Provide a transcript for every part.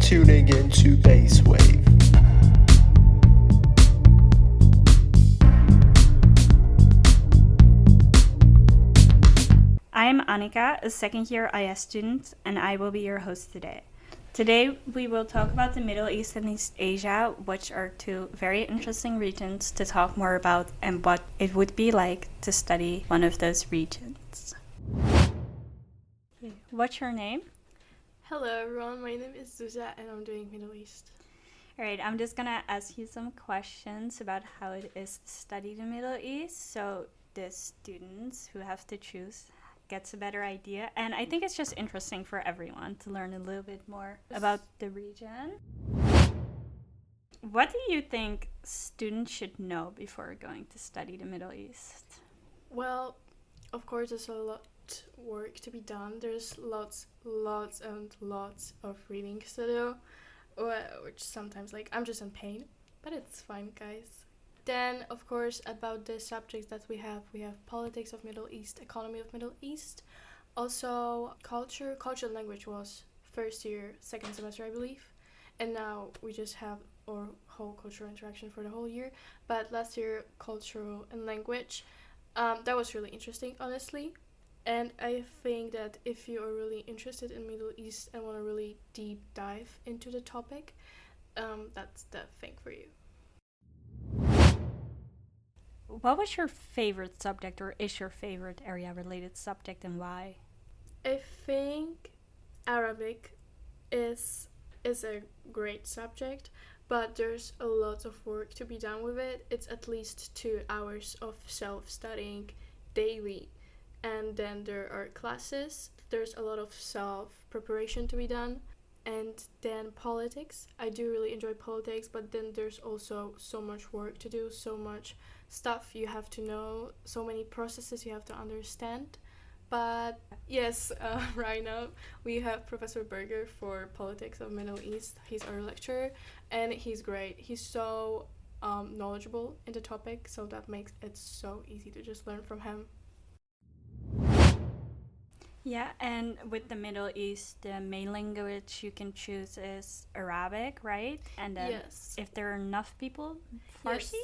tuning into BaisWave. I'm Annika, a second-year IS student, and I will be your host today. Today, we will talk about the Middle East and East Asia, which are two very interesting regions to talk more about and what it would be like to study one of those regions. What's your name? Hello everyone, my name is Zuza and I'm doing Middle East. Alright, I'm just gonna ask you some questions about how it is to study the Middle East, so the students who have to choose gets a better idea. And I think it's just interesting for everyone to learn a little bit more about the region. What do you think students should know before going to study the Middle East? Well, of course there's a lot work to be done. There's lots and lots of reading to do, which sometimes I'm just in pain, but it's fine, guys. Then, of course, about the subjects that we have politics of Middle East, economy of Middle East, also culture and language was first year, second semester, I believe, and now we just have our whole cultural interaction for the whole year. But last year, cultural and language, that was really interesting, honestly. And I think that if you are really interested in Middle East and want to really deep dive into the topic, that's the thing for you. What was your favorite subject, or is your favorite area-related subject, and why? I think Arabic is a great subject, but there's a lot of work to be done with it. It's at least 2 hours of self-studying daily, and then there are classes. There's a lot of self-preparation to be done. And then politics. I do really enjoy politics, but then there's also so much work to do, so much stuff you have to know, so many processes you have to understand. But yes, right now we have Professor Berger for Politics of Middle East. He's our lecturer, and he's great. He's so knowledgeable in the topic, so that makes it so easy to just learn from him. Yeah, and with the Middle East, the main language you can choose is Arabic, right? And then Yes. if there are enough people, Farsi?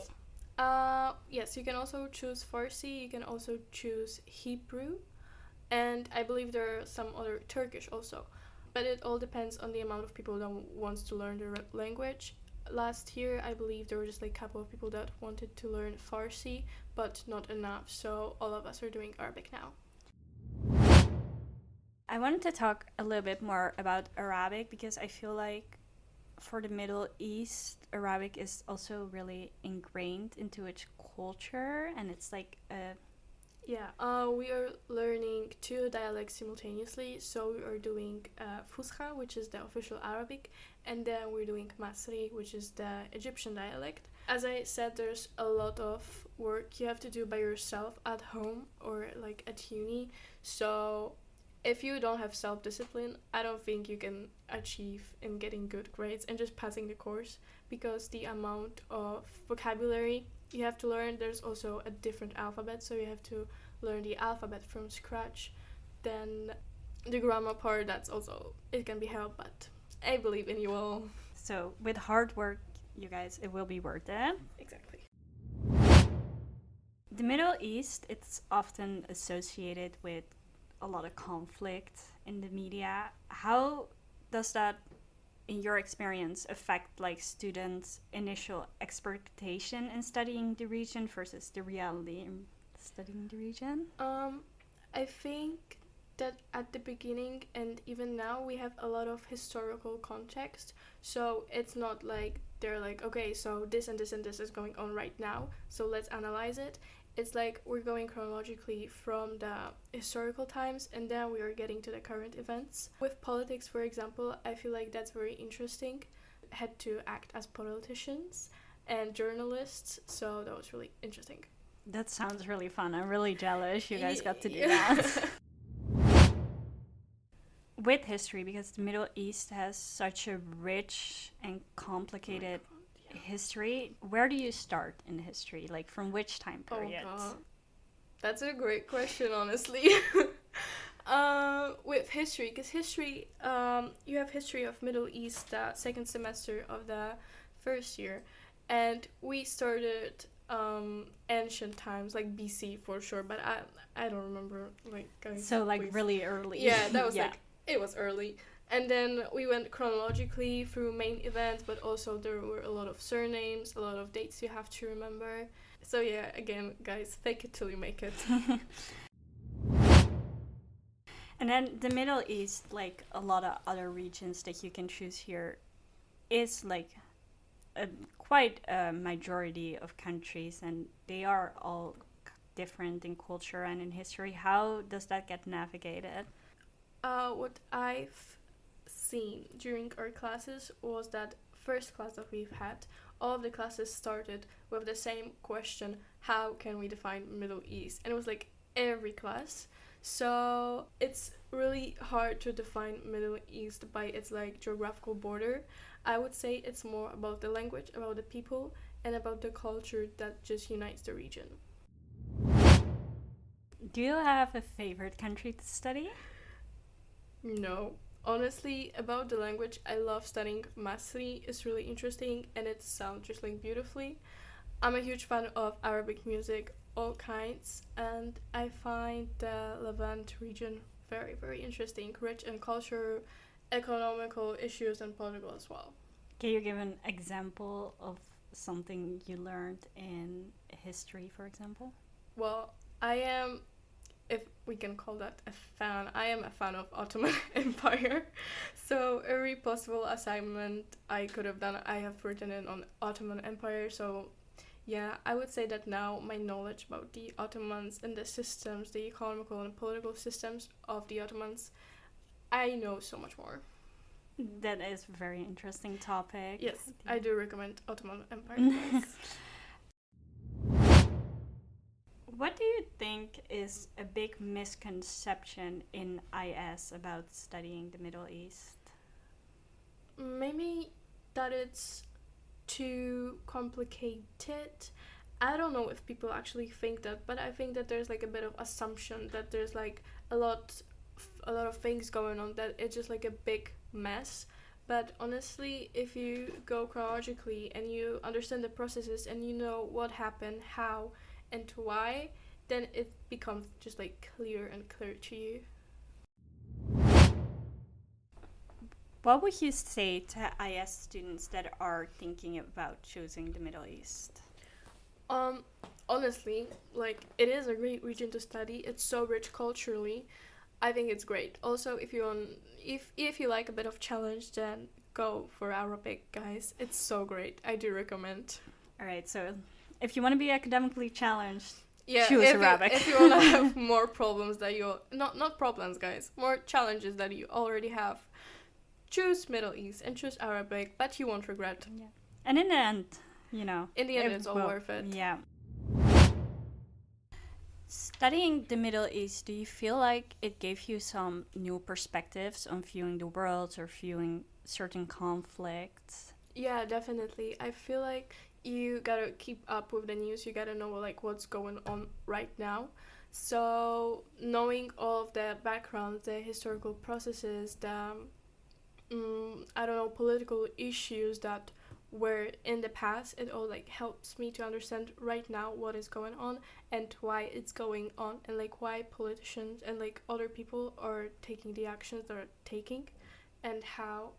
Yes, you can also choose Farsi, you can also choose Hebrew, and I believe there are some other Turkish also. But it all depends on the amount of people that wants to learn the language. Last year, I believe there were just a couple of people that wanted to learn Farsi, but not enough, so all of us are doing Arabic now. I wanted to talk a little bit more about Arabic because I feel like for the Middle East, Arabic is also really ingrained into its culture, and it's like a... Yeah, we are learning 2 dialects simultaneously. So we are doing Fusha, which is the official Arabic, and then we're doing Masri, which is the Egyptian dialect. As I said, there's a lot of work you have to do by yourself at home or at uni. So if you don't have self-discipline, I don't think you can achieve in getting good grades and just passing the course, because the amount of vocabulary you have to learn, there's also a different alphabet, so you have to learn the alphabet from scratch. Then the grammar part, that's also, it can be helped, but I believe in you all. So with hard work, you guys, it will be worth it. Exactly. The Middle East, it's often associated with a lot of conflict in the media. How does that, in your experience, affect students' initial expectation in studying the region versus the reality in studying the region? I think that at the beginning and even now we have a lot of historical context, so it's not like they're like, okay, so this and this and this is going on right now, so let's analyze it. It's like we're going chronologically from the historical times, and then we are getting to the current events. With politics, for example, I feel like that's very interesting. Had to act as politicians and journalists, so that was really interesting. That sounds really fun. I'm really jealous you guys got to do that. With history, because the Middle East has such a rich and complicated history, where do you start in history? From which time period? Oh God. That's a great question, honestly. With history, because history, you have history of Middle East second semester of the first year, and we started ancient times, like BC for sure, but I don't remember, like, guys, So like please. really early. Yeah, that was like, it was early. And then we went chronologically through main events, but also there were a lot of surnames, a lot of dates you have to remember. So yeah, again, guys, fake it till you make it. And then the Middle East, like a lot of other regions that you can choose here, is like quite a majority of countries, and they are all different in culture and in history. How does that get navigated? What I've seen during our classes was that first class that we've had, all of the classes started with the same question: how can we define Middle East? And it was like every class. So it's really hard to define Middle East by its like geographical border. I would say it's more about the language, about the people, and about the culture that just unites the region. Do you have a favorite country to study? No. Honestly, about the language, I love studying Masri. It's really interesting and it sounds just like beautifully. I'm a huge fan of Arabic music, all kinds, and I find the Levant region very, very interesting, rich in culture, economical issues, and political as well. Can you give an example of something you learned in history, for example? Well, I am, if we can call that a fan, I am a fan of Ottoman Empire. So every possible assignment I could have done, I have written it on Ottoman Empire. So yeah, I would say that now my knowledge about the Ottomans and the systems, the economical and political systems of the Ottomans, I know so much more. That is a very interesting topic. Yes, I do recommend Ottoman Empire, guys. What do you think is a big misconception in IS about studying the Middle East? Maybe that it's too complicated. I don't know if people actually think that, but I think that there's like a bit of assumption that there's like a lot of things going on, that it's just like a big mess. But honestly, if you go chronologically and you understand the processes and you know what happened, how and why, then it becomes just like clear and clear to you. What would you say to IS students that are thinking about choosing the Middle East? Honestly, like, it is a great region to study. It's so rich culturally. I think it's great. Also, if you like a bit of challenge, then go for Arabic, guys. It's so great. I do recommend. All right, so if you want to be academically challenged, Yeah, choose Arabic. If you want to have more problems that you not problems, guys, more challenges that you already have, choose Middle East and choose Arabic, but you won't regret. Yeah. And in the end, you know, In the end, it's all worth it. Yeah. Studying the Middle East, do you feel like it gave you some new perspectives on viewing the world or viewing certain conflicts? Yeah, definitely. I feel like you gotta keep up with the news. You gotta know like what's going on right now. So knowing all of the background, the historical processes, the I don't know, political issues that were in the past, it all like helps me to understand right now what is going on and why it's going on, and like why politicians and like other people are taking the actions they're taking, and how,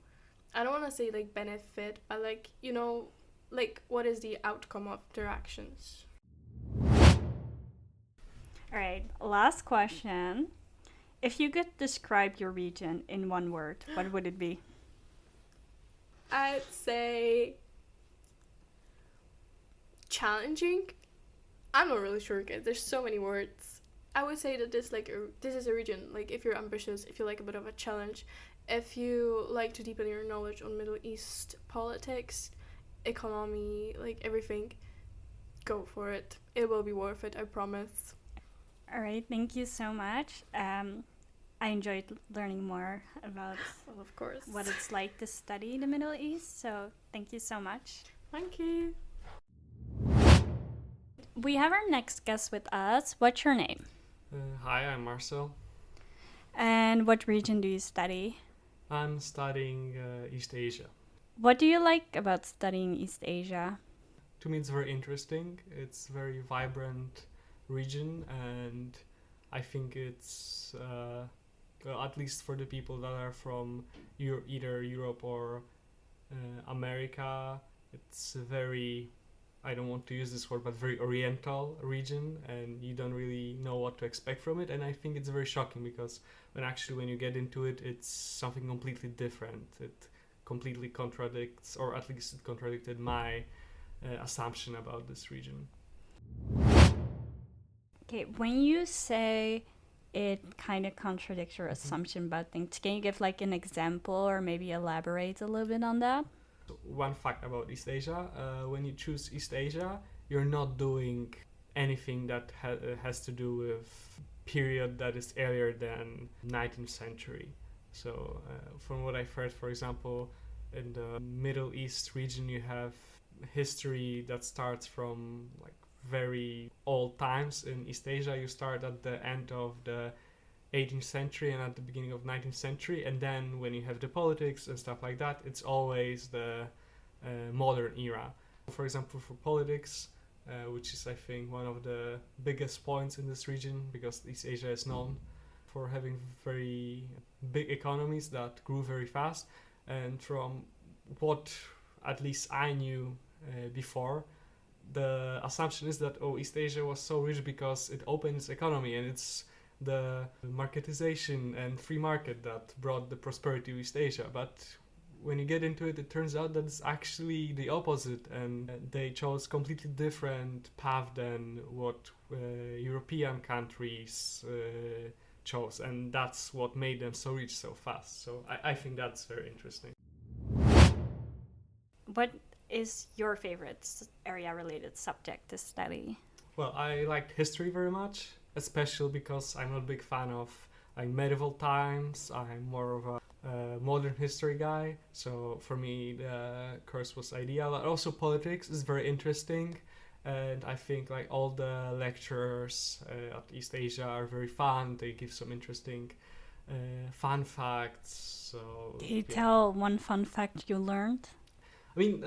I don't want to say like benefit, but like, you know, like what is the outcome of their actions. All right, last question. If you could describe your region in one word, what would it be? I'd say challenging. I'm not really sure, guys. There's so many words. I would say that this is a region, like, if you're ambitious, if you like a bit of a challenge, if you like to deepen your knowledge on Middle East politics, economy, like everything, go for it. It will be worth it, I promise. All right, thank you so much. I enjoyed learning more about Of course. what it's like to study the Middle East, so thank you so much. Thank you. We have our next guest with us. What's your name? Hi, I'm Marcel. And what region do you study? I'm studying East Asia. What do you like about studying East Asia? To me, it's very interesting. It's a very vibrant region, and I think it's, well, at least for the people that are from either Europe or America, it's a very, I don't want to use this word, but very oriental region, and you don't really know what to expect from it. And I think it's very shocking because when you get into it, it's something completely different. It completely contradicts, or at least it contradicted my assumption about this region. Okay, when you say it kind of contradicts your assumption about things, can you give like an example or maybe elaborate a little bit on that? One fact about East Asia, when you choose East Asia, you're not doing anything that has to do with period that is earlier than 19th century. So from what I've heard, for example, in the Middle East region, you have history that starts from like very old times. In East Asia, you start at the end of the 18th century and at the beginning of 19th century, and then when you have the politics and stuff like that, it's always the modern era. For example, for politics, which is I think one of the biggest points in this region, because East Asia is known for having very big economies that grew very fast, and from what at least I knew before, the assumption is that East Asia was so rich because it opened its economy, and it's the marketization and free market that brought the prosperity to East Asia. But when you get into it, it turns out that it's actually the opposite, and they chose completely different path than what European countries chose, and that's what made them so rich so fast. So I think that's very interesting. What is your favorite area-related subject to study? Well, I liked history very much, especially because I'm not a big fan of like medieval times. I'm more of a modern history guy, so for me the course was ideal. But also politics is very interesting, and I think like all the lectures at East Asia are very fun. They give some interesting fun facts. So Can you tell one fun fact you learned? I mean,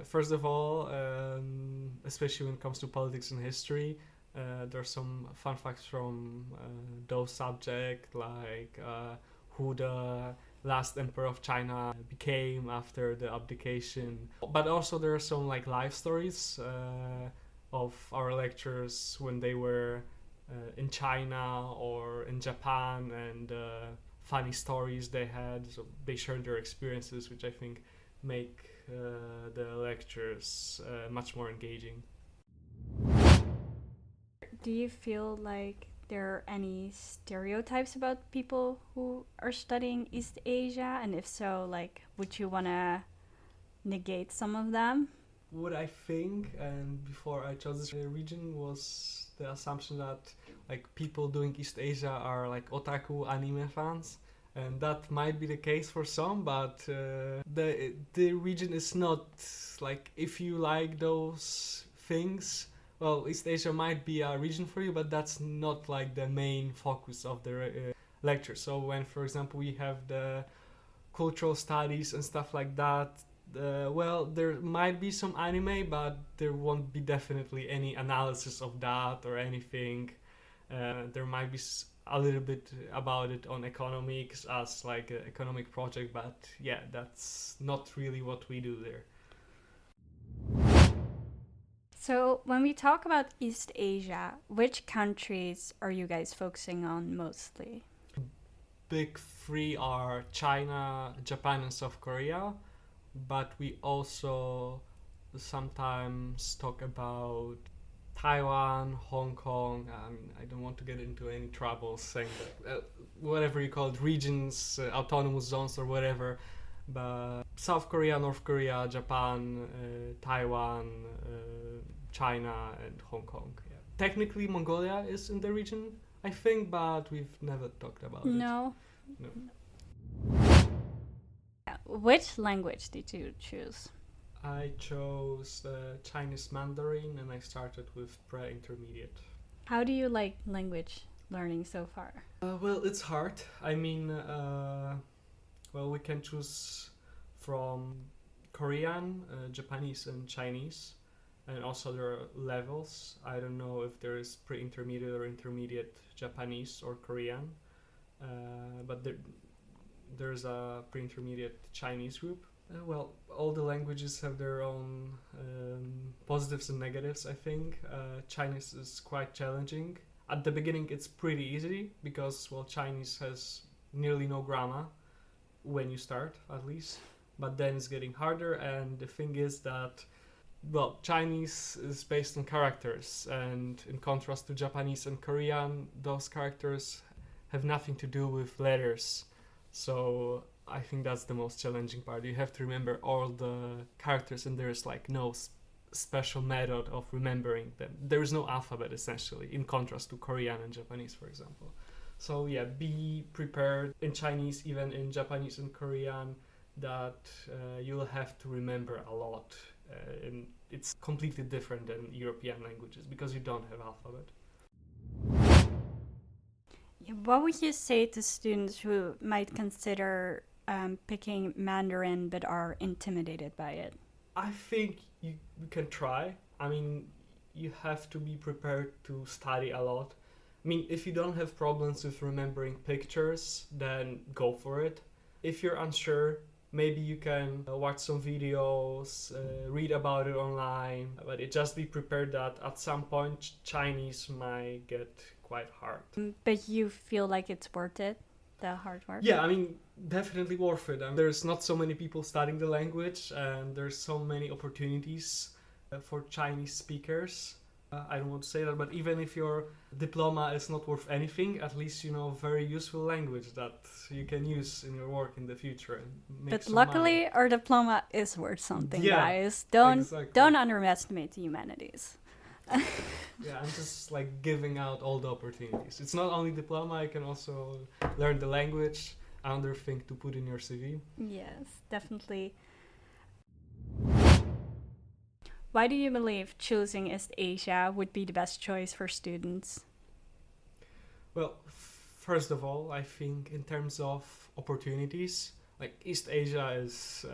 first of all, especially when it comes to politics and history, there's some fun facts from those subjects, like who the last emperor of China became after the abdication. But also there are some like life stories of our lecturers when they were in China or in Japan, and funny stories they had. So they shared their experiences, which I think make the lectures much more engaging. Do you feel like there are any stereotypes about people who are studying East Asia? And if so, like, would you want to negate some of them? What I think, and before I chose this region, was the assumption that like people doing East Asia are like otaku anime fans, and that might be the case for some, but the region is not like, if you like those things, well, East Asia might be a region for you, but that's not like the main focus of the lecture. So when, for example, we have the cultural studies and stuff like that, well, there might be some anime, but there won't be definitely any analysis of that or anything. There might be a little bit about it on economics as like an economic project, but yeah, that's not really what we do there. So when we talk about East Asia, which countries are you guys focusing on mostly? Big three are China, Japan, and South Korea, but we also sometimes talk about Taiwan, Hong Kong. I mean, I don't want to get into any trouble saying that, whatever you call it, regions, autonomous zones or whatever, but South Korea, North Korea, Japan, Taiwan, China, and Hong Kong. Yeah. Technically, Mongolia is in the region, I think, but we've never talked about it. No. Which language did you choose? I chose Chinese Mandarin, and I started with pre-intermediate. How do you like language? learning so far? Well, it's hard. I mean, well, we can choose from Korean, Japanese, and Chinese. And also there are levels. I don't know if there is pre-intermediate or intermediate Japanese or Korean, but there's a pre-intermediate Chinese group. Well, all the languages have their own positives and negatives, I think. Chinese is quite challenging. At the beginning, it's pretty easy because, well, Chinese has nearly no grammar when you start, at least. But then it's getting harder, and the thing is that, well, Chinese is based on characters, and in contrast to Japanese and Korean, those characters have nothing to do with letters. So I think that's the most challenging part. You have to remember all the characters, and there's like no special method of remembering them. There is no alphabet, essentially, in contrast to Korean and Japanese, for example. So yeah, be prepared in Chinese, even in Japanese and Korean, that you'll have to remember a lot. And it's completely different than European languages because you don't have alphabet. What would you say to students who might consider picking Mandarin but are intimidated by it? I think you can try. I mean, you have to be prepared to study a lot. I mean, if you don't have problems with remembering pictures, then go for it. If you're unsure, maybe you can watch some videos, read about it online, but just be prepared that at some point Chinese might get quite hard. But you feel like it's worth it, the hard work? Yeah, I mean, definitely worth it. There's not so many people studying the language, and there's so many opportunities for Chinese speakers. I don't want to say that, but even if your diploma is not worth anything, at least you know a very useful language that you can use in your work in the future. And make But some luckily, money. our diploma is worth something, Yeah, guys. exactly. Don't underestimate the humanities. Yeah, I'm just like giving out all the opportunities. It's not only diploma, you can also learn the language, another thing to put in your CV. Yes, definitely. Why do you believe choosing East Asia would be the best choice for students? Well, first of all, I think in terms of opportunities, like East Asia is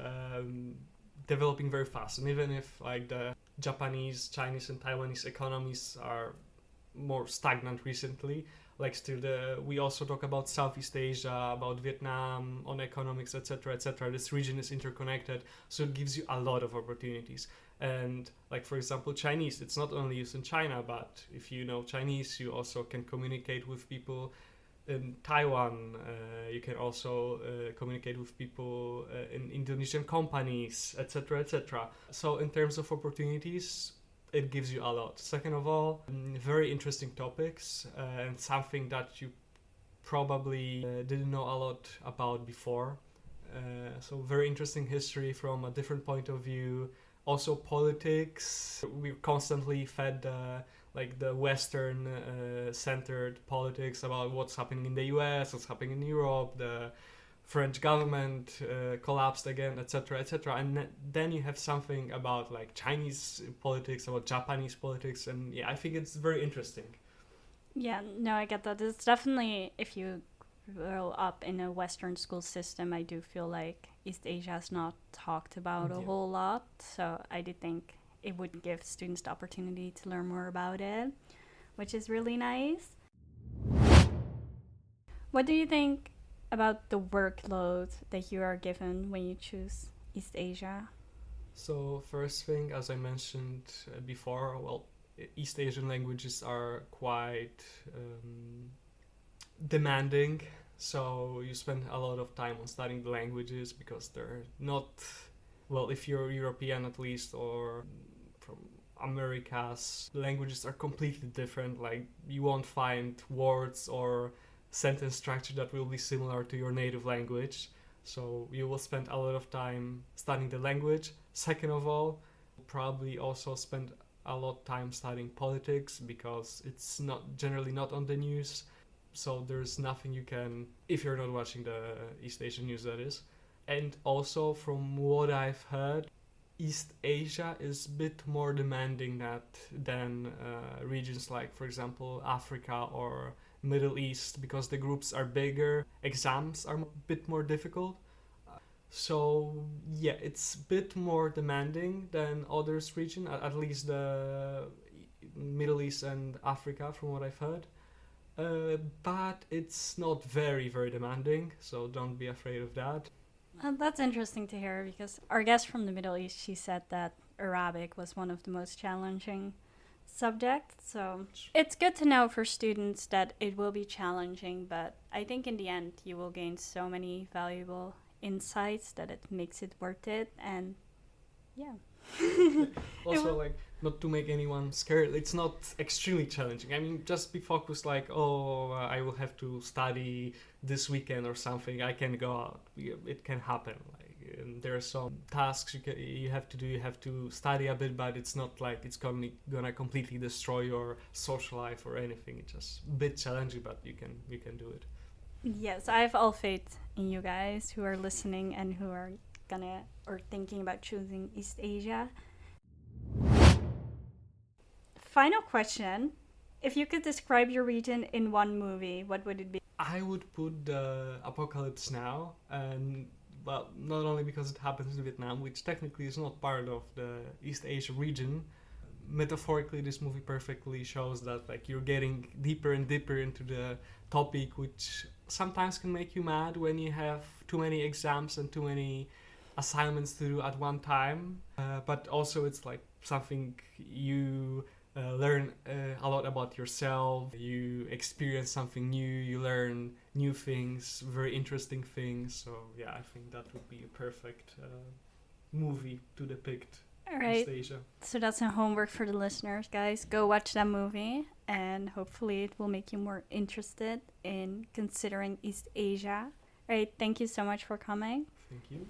developing very fast, and even if like the Japanese, Chinese, and Taiwanese economies are more stagnant recently, like still we also talk about Southeast Asia, about Vietnam on economics, etc., etc. This region is interconnected, so it gives you a lot of opportunities. And like, for example, Chinese, it's not only used in China, but if you know Chinese, you also can communicate with people in Taiwan. You can also communicate with people in Indonesian companies, etc., etc. So in terms of opportunities, it gives you a lot. Second of all, very interesting topics and something that you probably didn't know a lot about before. So very interesting history from a different point of view. Also politics. We're constantly fed like the Western centered politics about what's happening in the US, what's happening in Europe, the French government collapsed again, etc., etc. And then you have something about like Chinese politics, about Japanese politics, and yeah, I think it's very interesting. Yeah, no, I get that. It's definitely, if you grow up in a Western school system, I do feel like East Asia is not talked about a whole lot. So I do think it would give students the opportunity to learn more about it, which is really nice. What do you think about the workload that you are given when you choose East Asia? So first thing, as I mentioned before, well, East Asian languages are quite demanding, so you spend a lot of time on studying the languages because they're not, well, if you're European at least, or from Americas, the languages are completely different. Like, you won't find words or sentence structure that will be similar to your native language, so you will spend a lot of time studying the language. Second of all, probably also spend a lot of time studying politics because it's generally not on the news, so there's nothing you can, if you're not watching the East Asian news, that is. And also, from what I've heard, East Asia is a bit more demanding than regions like, for example, Africa or Middle East, because the groups are bigger, exams are a bit more difficult. So yeah, it's a bit more demanding than others region, at least the Middle East and Africa, from what I've heard. But it's not very, very demanding, so don't be afraid of that. That's interesting to hear, because our guest from the Middle East, she said that Arabic was one of the most challenging subjects. So it's good to know for students that it will be challenging, but I think in the end you will gain so many valuable insights that it makes it worth it. And yeah. Also, like, not to make anyone scared, it's not extremely challenging. I mean, just be focused, like, I will have to study this weekend or something. I can go out. It can happen. Like, there are some tasks you have to do. You have to study a bit, but it's not like it's gonna completely destroy your social life or anything. It's just a bit challenging, but you can do it. Yes, I have all faith in you guys who are listening and who are gonna or thinking about choosing East Asia. Final question. If you could describe your region in one movie, what would it be? I would put the Apocalypse Now, and well, not only because it happens in Vietnam, which technically is not part of the East Asia region. Metaphorically, this movie perfectly shows that, like, you're getting deeper and deeper into the topic, which sometimes can make you mad when you have too many exams and too many assignments to do at one time. But also, it's like something you learn a lot about yourself. You experience something new. You learn new things, very interesting things. So yeah, I think that would be a perfect movie to depict All right. East Asia. So that's some homework for the listeners, guys. Go watch that movie, and hopefully it will make you more interested in considering East Asia. All right. Thank you so much for coming. Thank you.